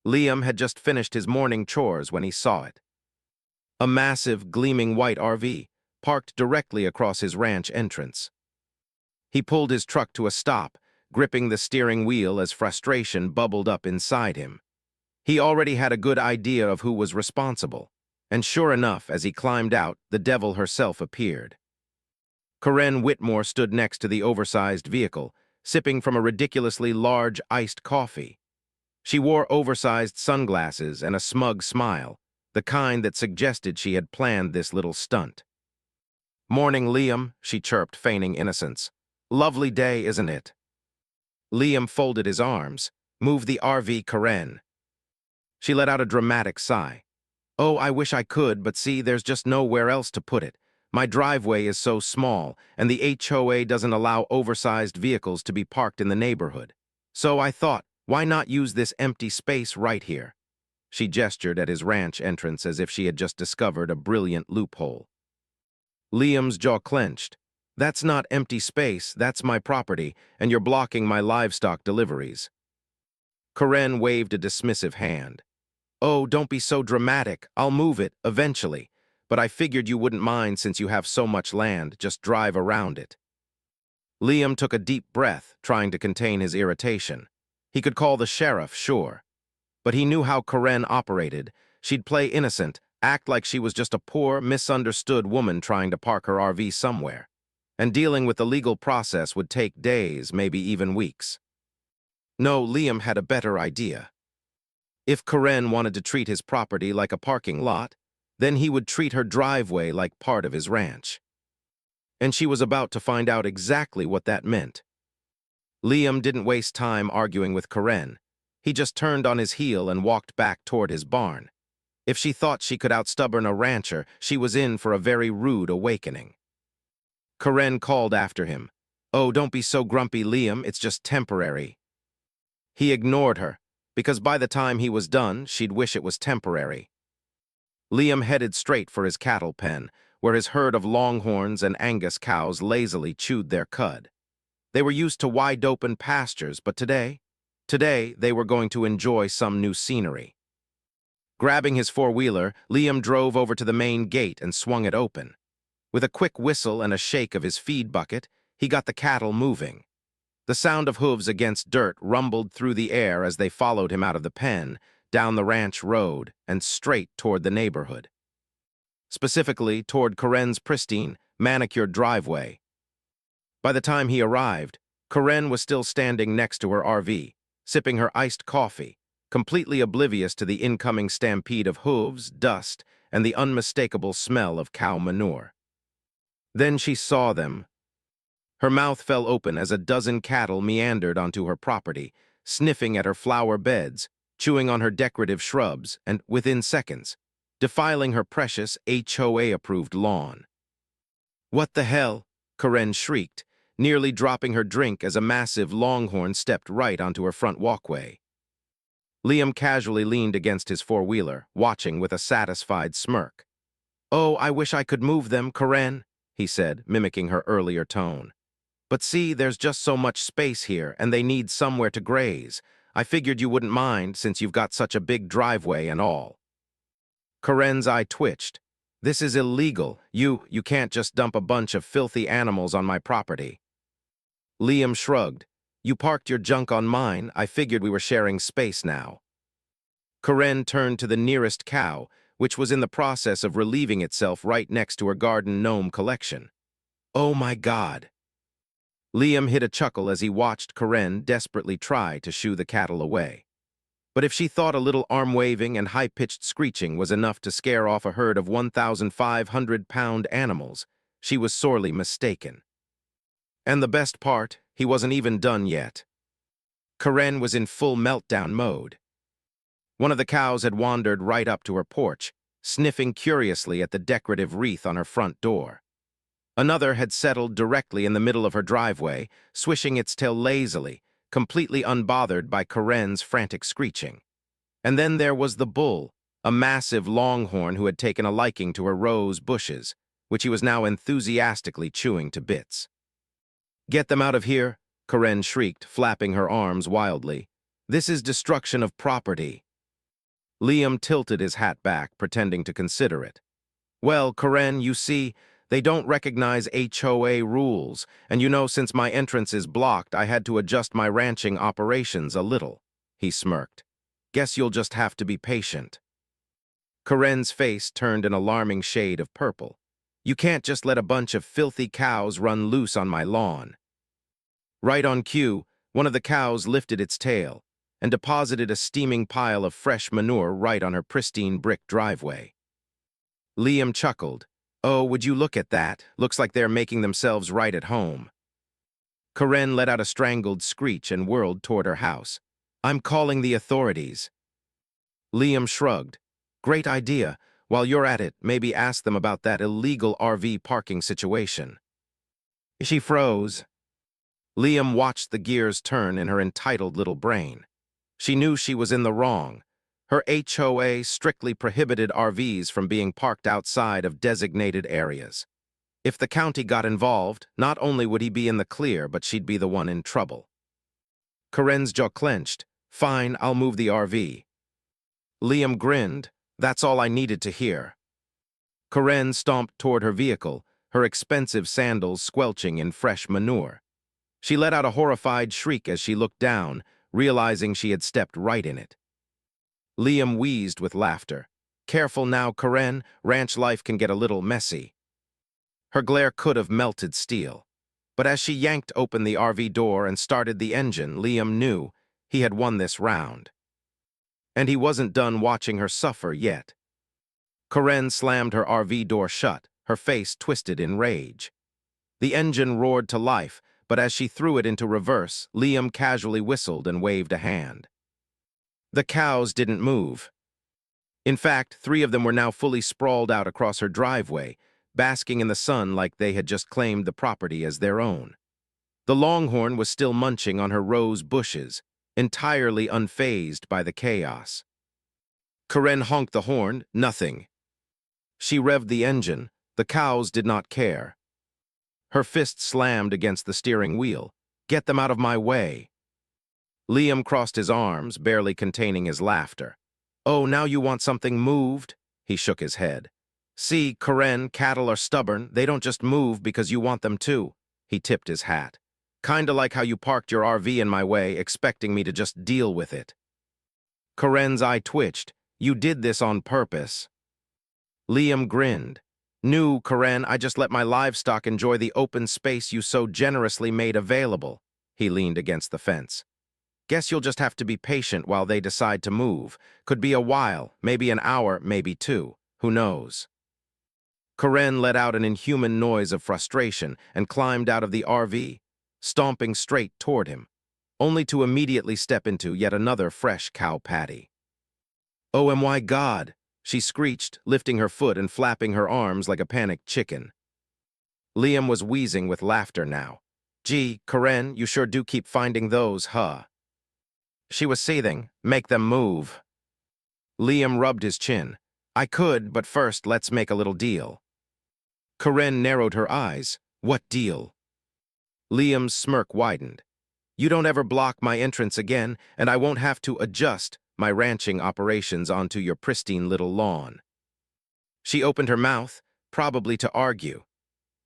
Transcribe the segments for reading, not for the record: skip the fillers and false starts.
Liam had just finished his morning chores when he saw it. A massive, gleaming white RV, parked directly across his ranch entrance. He pulled his truck to a stop, gripping the steering wheel as frustration bubbled up inside him. He already had a good idea of who was responsible, and sure enough, as he climbed out, the devil herself appeared. Corinne Whitmore stood next to the oversized vehicle, sipping from a ridiculously large iced coffee. She wore oversized sunglasses and a smug smile, the kind that suggested she had planned this little stunt. "Morning, Liam," she chirped, feigning innocence. "Lovely day, isn't it?" Liam folded his arms. "Move the RV, Corinne." She let out a dramatic sigh. "Oh, I wish I could, but see, there's just nowhere else to put it. My driveway is so small, and the HOA doesn't allow oversized vehicles to be parked in the neighborhood. So I thought, why not use this empty space right here?" She gestured at his ranch entrance as if she had just discovered a brilliant loophole. Liam's jaw clenched. "That's not empty space, that's my property, and you're blocking my livestock deliveries." Corinne waved a dismissive hand. "Oh, don't be so dramatic. I'll move it, eventually. But I figured you wouldn't mind since you have so much land, just drive around it." Liam took a deep breath, trying to contain his irritation. He could call the sheriff, sure. But he knew how Corinne operated. She'd play innocent, act like she was just a poor, misunderstood woman trying to park her RV somewhere. And dealing with the legal process would take days, maybe even weeks. No, Liam had a better idea. If Corinne wanted to treat his property like a parking lot, then he would treat her driveway like part of his ranch. And she was about to find out exactly what that meant. Liam didn't waste time arguing with Corinne. He just turned on his heel and walked back toward his barn. If she thought she could outstubborn a rancher, she was in for a very rude awakening. Corinne called after him. "Oh, don't be so grumpy, Liam, it's just temporary." He ignored her, because by the time he was done, she'd wish it was temporary. Liam headed straight for his cattle pen, where his herd of Longhorns and Angus cows lazily chewed their cud. They were used to wide-open pastures, but today they were going to enjoy some new scenery. Grabbing his four-wheeler, Liam drove over to the main gate and swung it open. With a quick whistle and a shake of his feed bucket, he got the cattle moving. The sound of hooves against dirt rumbled through the air as they followed him out of the pen, down the ranch road, and straight toward the neighborhood. Specifically, toward Corinne's pristine, manicured driveway. By the time he arrived, Corinne was still standing next to her RV, sipping her iced coffee, completely oblivious to the incoming stampede of hooves, dust, and the unmistakable smell of cow manure. Then she saw them. Her mouth fell open as a dozen cattle meandered onto her property, sniffing at her flower beds, chewing on her decorative shrubs, and, within seconds, defiling her precious HOA-approved lawn. "What the hell?" Corinne shrieked, nearly dropping her drink as a massive Longhorn stepped right onto her front walkway. Liam casually leaned against his four-wheeler, watching with a satisfied smirk. "Oh, I wish I could move them, Corinne," he said, mimicking her earlier tone. "But see, there's just so much space here, and they need somewhere to graze. I figured you wouldn't mind, since you've got such a big driveway and all." Corinne's eye twitched. "This is illegal. You can't just dump a bunch of filthy animals on my property." Liam shrugged. "You parked your junk on mine. I figured we were sharing space now." Corinne turned to the nearest cow, which was in the process of relieving itself right next to her garden gnome collection. "Oh my God." Liam hid a chuckle as he watched Corinne desperately try to shoo the cattle away. But if she thought a little arm-waving and high-pitched screeching was enough to scare off a herd of 1,500-pound animals, she was sorely mistaken. And the best part, he wasn't even done yet. Corinne was in full meltdown mode. One of the cows had wandered right up to her porch, sniffing curiously at the decorative wreath on her front door. Another had settled directly in the middle of her driveway, swishing its tail lazily, completely unbothered by Corinne's frantic screeching. And then there was the bull, a massive Longhorn who had taken a liking to her rose bushes, which he was now enthusiastically chewing to bits. "Get them out of here," Corinne shrieked, flapping her arms wildly. "This is destruction of property." Liam tilted his hat back, pretending to consider it. Well, Karen, you see, they don't recognize HOA rules, and since my entrance is blocked, I had to adjust my ranching operations a little. He smirked. Guess you'll just have to be patient. Karen's face turned an alarming shade of purple. You can't just let a bunch of filthy cows run loose on my lawn. Right on cue, one of the cows lifted its tail and deposited a steaming pile of fresh manure right on her pristine brick driveway. Liam chuckled. Oh, would you look at that? Looks like they're making themselves right at home. Karen let out a strangled screech and whirled toward her house. I'm calling the authorities. Liam shrugged. Great idea. While you're at it, maybe ask them about that illegal RV parking situation. She froze. Liam watched the gears turn in her entitled little brain. She knew she was in the wrong. Her HOA strictly prohibited RVs from being parked outside of designated areas. If the county got involved, not only would he be in the clear, but she'd be the one in trouble. Karen's jaw clenched. Fine, I'll move the RV. Liam grinned. That's all I needed to hear. Karen stomped toward her vehicle, her expensive sandals squelching in fresh manure. She let out a horrified shriek as she looked down, realizing she had stepped right in it. Liam wheezed with laughter. Careful now, Karen, ranch life can get a little messy. Her glare could have melted steel. But as she yanked open the RV door and started the engine, Liam knew he had won this round. And he wasn't done watching her suffer yet. Karen slammed her RV door shut, her face twisted in rage. The engine roared to life, but as she threw it into reverse, Liam casually whistled and waved a hand. The cows didn't move. In fact, 3 of them were now fully sprawled out across her driveway, basking in the sun like they had just claimed the property as their own. The longhorn was still munching on her rose bushes, entirely unfazed by the chaos. Karen honked the horn, nothing. She revved the engine. The cows did not care. Her fist slammed against the steering wheel. Get them out of my way. Liam crossed his arms, barely containing his laughter. Oh, now you want something moved? He shook his head. See, Karen, cattle are stubborn. They don't just move because you want them to. He tipped his hat. Kinda like how you parked your RV in my way, expecting me to just deal with it. Karen's eye twitched. You did this on purpose. Liam grinned. No, Karen, I just let my livestock enjoy the open space you so generously made available. He leaned against the fence. Guess you'll just have to be patient while they decide to move. Could be a while, maybe an hour, maybe 2. Who knows? Karen let out an inhuman noise of frustration and climbed out of the RV, stomping straight toward him, only to immediately step into yet another fresh cow patty. Oh my God, she screeched, lifting her foot and flapping her arms like a panicked chicken. Liam was wheezing with laughter now. Gee, Karen, you sure do keep finding those, huh? She was seething. Make them move. Liam rubbed his chin. I could, but first let's make a little deal. Karen narrowed her eyes. What deal? Liam's smirk widened. You don't ever block my entrance again, and I won't have to adjust my ranching operations onto your pristine little lawn. She opened her mouth, probably to argue.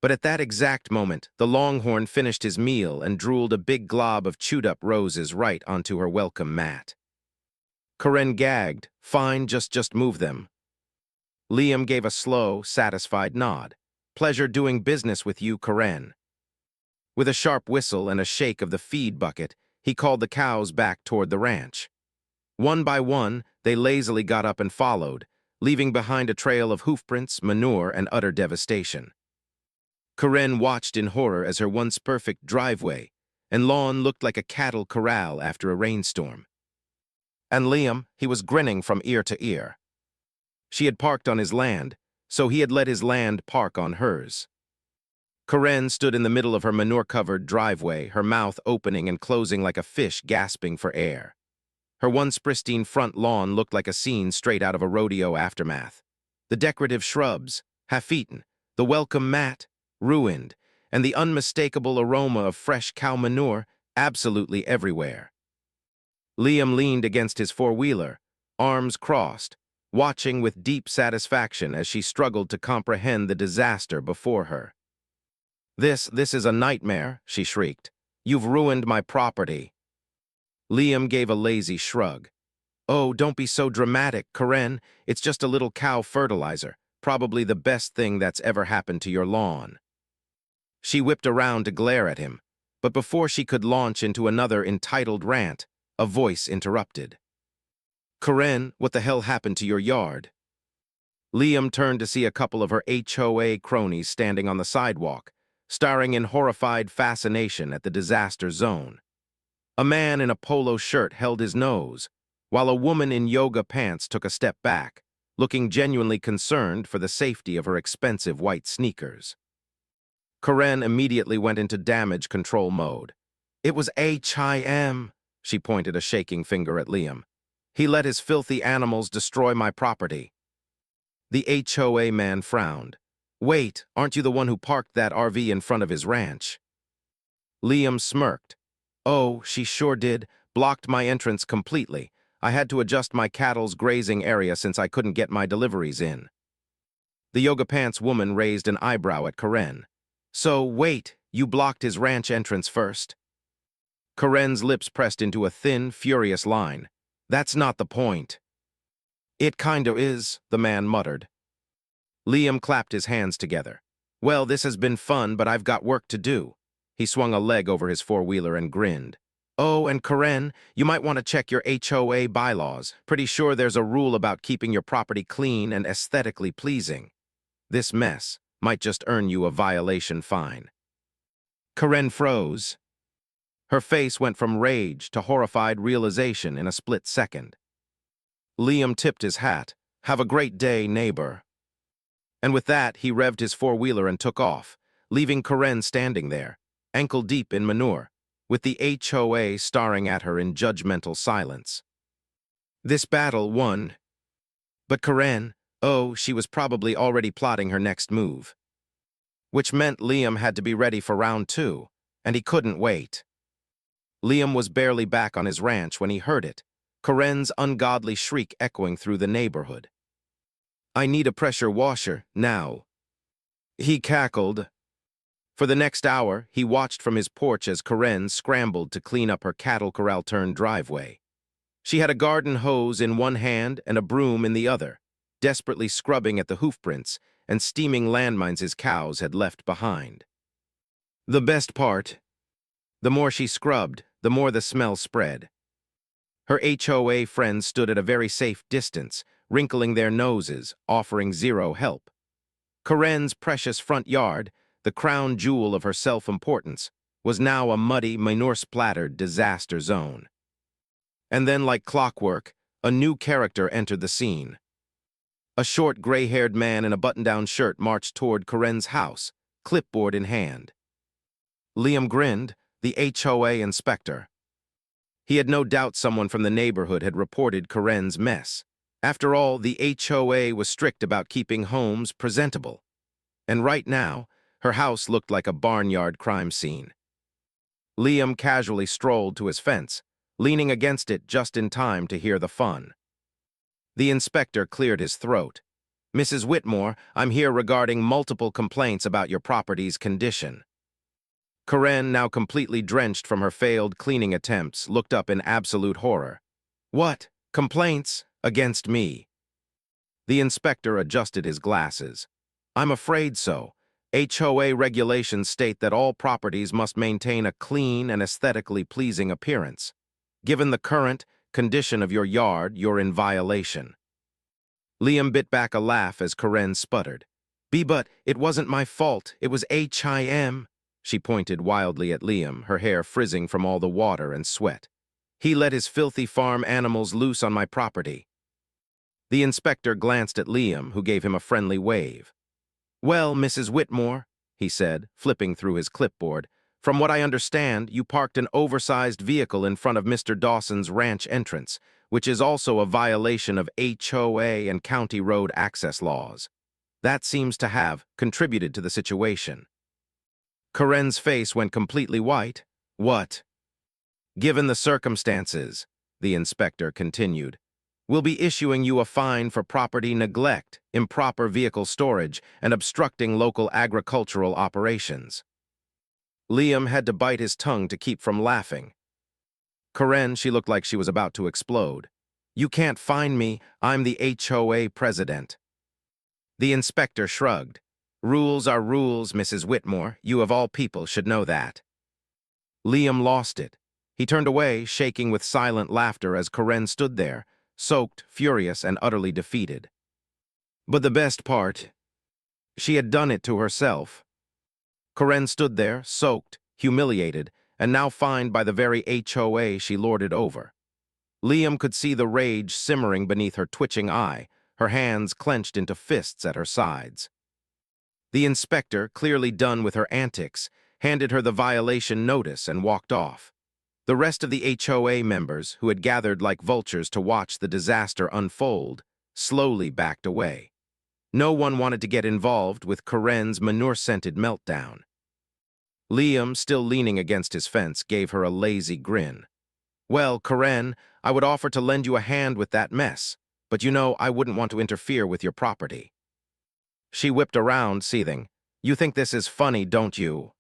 But at that exact moment, the longhorn finished his meal and drooled a big glob of chewed-up roses right onto her welcome mat. Karen gagged. Fine, just move them. Liam gave a slow, satisfied nod. Pleasure doing business with you, Karen. With a sharp whistle and a shake of the feed bucket, he called the cows back toward the ranch. One by one, they lazily got up and followed, leaving behind a trail of hoofprints, manure, and utter devastation. Karen watched in horror as her once perfect driveway and lawn looked like a cattle corral after a rainstorm. And Liam, he was grinning from ear to ear. She had parked on his land, so he had let his land park on hers. Karen stood in the middle of her manure-covered driveway, her mouth opening and closing like a fish gasping for air. Her once pristine front lawn looked like a scene straight out of a rodeo aftermath. The decorative shrubs, half-eaten, the welcome mat, ruined, and the unmistakable aroma of fresh cow manure absolutely everywhere. Liam leaned against his four-wheeler, arms crossed, watching with deep satisfaction as she struggled to comprehend the disaster before her. This is a nightmare," she shrieked. "You've ruined my property." Liam gave a lazy shrug. "Oh, don't be so dramatic, Karen. It's just a little cow fertilizer, probably the best thing that's ever happened to your lawn." She whipped around to glare at him, but before she could launch into another entitled rant, a voice interrupted. "Karen, what the hell happened to your yard?" Liam turned to see a couple of her HOA cronies standing on the sidewalk, staring in horrified fascination at the disaster zone. A man in a polo shirt held his nose, while a woman in yoga pants took a step back, looking genuinely concerned for the safety of her expensive white sneakers. Karen immediately went into damage control mode. "It was HIM," she pointed a shaking finger at Liam. "He let his filthy animals destroy my property." The HOA man frowned. "Wait, aren't you the one who parked that RV in front of his ranch?" Liam smirked. "Oh, she sure did. Blocked my entrance completely. I had to adjust my cattle's grazing area since I couldn't get my deliveries in." The yoga pants woman raised an eyebrow at Karen. "So, wait, you blocked his ranch entrance first?" Karen's lips pressed into a thin, furious line. "That's not the point." "It kinda is," the man muttered. Liam clapped his hands together. "Well, this has been fun, but I've got work to do." He swung a leg over his four-wheeler and grinned. "Oh, and Karen, you might want to check your HOA bylaws. Pretty sure there's a rule about keeping your property clean and aesthetically pleasing. This mess might just earn you a violation fine." Karen froze. Her face went from rage to horrified realization in a split second. Liam tipped his hat. "Have a great day, neighbor." And with that, he revved his four-wheeler and took off, leaving Karen standing there, ankle-deep in manure, with the HOA staring at her in judgmental silence. This battle won. But Karen, oh, she was probably already plotting her next move. Which meant Liam had to be ready for round two, and he couldn't wait. Liam was barely back on his ranch when he heard it, Karen's ungodly shriek echoing through the neighborhood. "I need a pressure washer, now." He cackled. For the next hour, he watched from his porch as Karen scrambled to clean up her cattle corral-turned driveway. She had a garden hose in one hand and a broom in the other, desperately scrubbing at the hoofprints and steaming landmines his cows had left behind. The best part, the more she scrubbed, the more the smell spread. Her HOA friends stood at a very safe distance, wrinkling their noses, offering zero help. Karen's precious front yard, the crown jewel of her self-importance, was now a muddy, manure-splattered disaster zone. And then, like clockwork, a new character entered the scene. A short, gray-haired man in a button-down shirt marched toward Karen's house, clipboard in hand. Liam grinned, the HOA inspector. He had no doubt someone from the neighborhood had reported Karen's mess. After all, the HOA was strict about keeping homes presentable. And right now, her house looked like a barnyard crime scene. Liam casually strolled to his fence, leaning against it just in time to hear the fun. The inspector cleared his throat. "Mrs. Whitmore, I'm here regarding multiple complaints about your property's condition." Karen, now completely drenched from her failed cleaning attempts, looked up in absolute horror. "What? Complaints? Against me?" The inspector adjusted his glasses. "I'm afraid so. HOA regulations state that all properties must maintain a clean and aesthetically pleasing appearance. Given the current condition of your yard, you're in violation." Liam bit back a laugh as Karen sputtered. But it wasn't my fault. It was HIM." She pointed wildly at Liam, her hair frizzing from all the water and sweat. "He let his filthy farm animals loose on my property." The inspector glanced at Liam, who gave him a friendly wave. "Well, Mrs. Whitmore," he said, flipping through his clipboard, "from what I understand, you parked an oversized vehicle in front of Mr. Dawson's ranch entrance, which is also a violation of HOA and county road access laws. That seems to have contributed to the situation." Karen's face went completely white. "What?" "Given the circumstances," the inspector continued, We'll be issuing you a fine for property neglect, improper vehicle storage, and obstructing local agricultural operations. Liam had to bite his tongue to keep from laughing. Karen, she looked like she was about to explode. You can't fine me, I'm the HOA president. The inspector shrugged. Rules are rules, Mrs. Whitmore. You of all people should know that. Liam lost it. He turned away, shaking with silent laughter as Karen stood there, soaked, furious, and utterly defeated. But the best part, she had done it to herself. Karen stood there, soaked, humiliated, and now fined by the very HOA she lorded over. Liam could see the rage simmering beneath her twitching eye, her hands clenched into fists at her sides. The inspector, clearly done with her antics, handed her the violation notice and walked off. The rest of the HOA members, who had gathered like vultures to watch the disaster unfold, slowly backed away. No one wanted to get involved with Karen's manure-scented meltdown. Liam, still leaning against his fence, gave her a lazy grin. Well, Karen, I would offer to lend you a hand with that mess, but you know I wouldn't want to interfere with your property. She whipped around, seething. You think this is funny, don't you?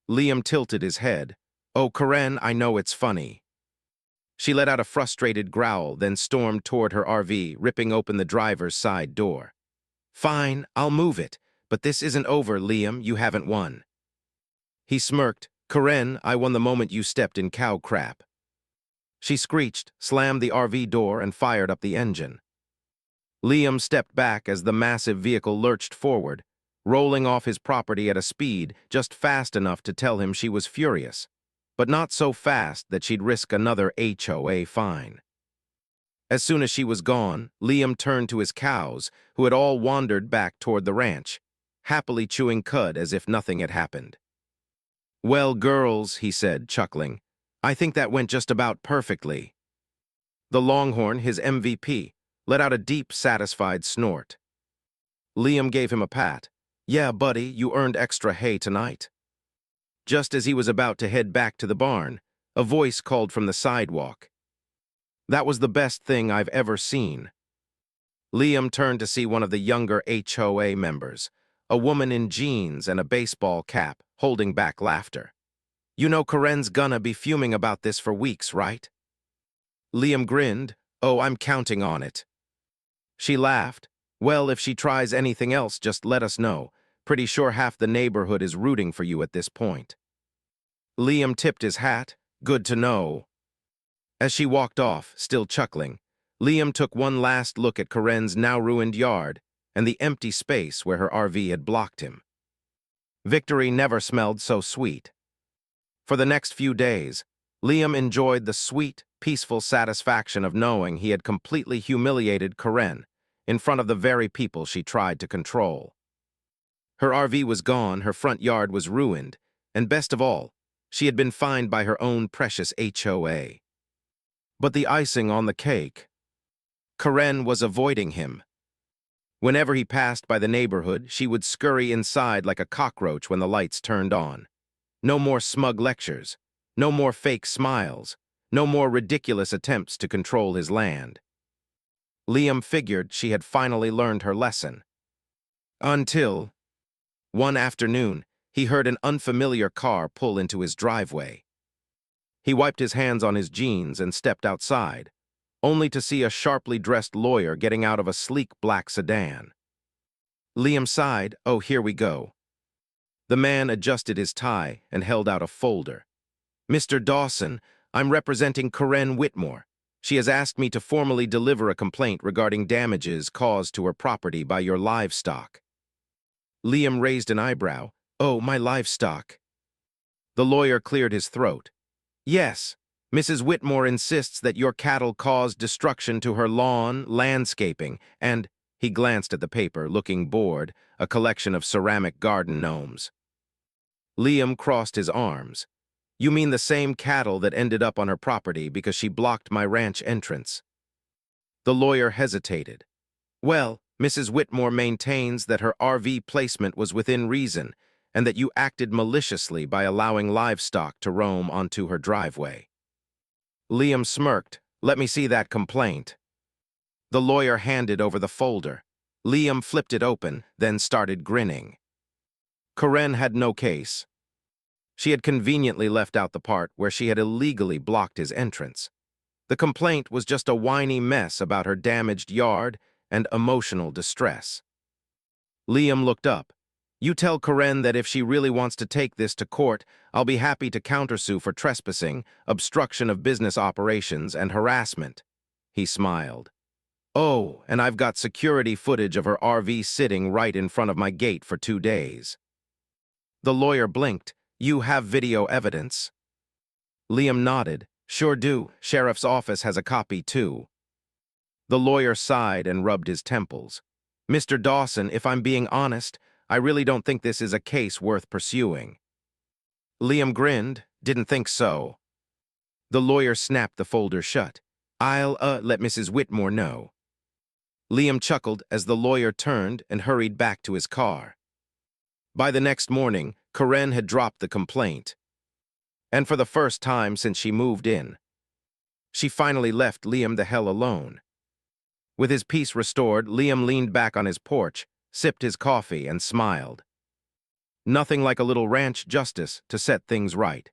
Liam tilted his head. Oh, Karen, I know it's funny. She let out a frustrated growl, then stormed toward her RV, ripping open the driver's side door. Fine, I'll move it, but this isn't over, Liam, you haven't won. He smirked. Karen, I won the moment you stepped in cow crap. She screeched, slammed the RV door, and fired up the engine. Liam stepped back as the massive vehicle lurched forward, rolling off his property at a speed just fast enough to tell him she was furious, but not so fast that she'd risk another HOA fine. As soon as she was gone, Liam turned to his cows, who had all wandered back toward the ranch, happily chewing cud as if nothing had happened. Well, girls, he said, chuckling, I think that went just about perfectly. The Longhorn, his MVP, let out a deep, satisfied snort. Liam gave him a pat. Yeah, buddy, you earned extra hay tonight. Just as he was about to head back to the barn, a voice called from the sidewalk. That was the best thing I've ever seen. Liam turned to see one of the younger HOA members, a woman in jeans and a baseball cap, holding back laughter. You know Karen's gonna be fuming about this for weeks, right? Liam grinned. Oh, I'm counting on it. She laughed. Well, if she tries anything else, just let us know. Pretty sure half the neighborhood is rooting for you at this point. Liam tipped his hat. Good to know. As she walked off, still chuckling, Liam took one last look at Karen's now-ruined yard and the empty space where her RV had blocked him. Victory never smelled so sweet. For the next few days, Liam enjoyed the sweet, peaceful satisfaction of knowing he had completely humiliated Karen in front of the very people she tried to control. Her RV was gone, her front yard was ruined, and best of all, she had been fined by her own precious HOA. But the icing on the cake, Karen was avoiding him. Whenever he passed by the neighborhood, she would scurry inside like a cockroach when the lights turned on. No more smug lectures, no more fake smiles, no more ridiculous attempts to control his land. Liam figured she had finally learned her lesson. Until, one afternoon, he heard an unfamiliar car pull into his driveway. He wiped his hands on his jeans and stepped outside, only to see a sharply dressed lawyer getting out of a sleek black sedan. Liam sighed. Oh, here we go. The man adjusted his tie and held out a folder. Mr. Dawson, I'm representing Karen Whitmore. She has asked me to formally deliver a complaint regarding damages caused to her property by your livestock. Liam raised an eyebrow. Oh, my livestock. The lawyer cleared his throat. Yes, Mrs. Whitmore insists that your cattle caused destruction to her lawn, landscaping, and, he glanced at the paper, looking bored, a collection of ceramic garden gnomes. Liam crossed his arms. You mean the same cattle that ended up on her property because she blocked my ranch entrance? The lawyer hesitated. Well, Mrs. Whitmore maintains that her RV placement was within reason and that you acted maliciously by allowing livestock to roam onto her driveway. Liam smirked. Let me see that complaint. The lawyer handed over the folder. Liam flipped it open, then started grinning. Corral had no case. She had conveniently left out the part where she had illegally blocked his entrance. The complaint was just a whiny mess about her damaged yard and emotional distress. Liam looked up. "You tell Corral that if she really wants to take this to court, I'll be happy to countersue for trespassing, obstruction of business operations, and harassment." He smiled. "Oh, and I've got security footage of her RV sitting right in front of my gate for 2 days." The lawyer blinked. "You have video evidence?" Liam nodded. "Sure do. Sheriff's office has a copy too." The lawyer sighed and rubbed his temples. "Mr. Dawson, if I'm being honest, I really don't think this is a case worth pursuing." Liam grinned. "Didn't think so." The lawyer snapped the folder shut. "I'll, let Mrs. Whitmore know." Liam chuckled as the lawyer turned and hurried back to his car. By the next morning, Corral had dropped the complaint. And for the first time since she moved in, she finally left Liam the hell alone. With his peace restored, Liam leaned back on his porch, sipped his coffee, and smiled. Nothing like a little ranch justice to set things right.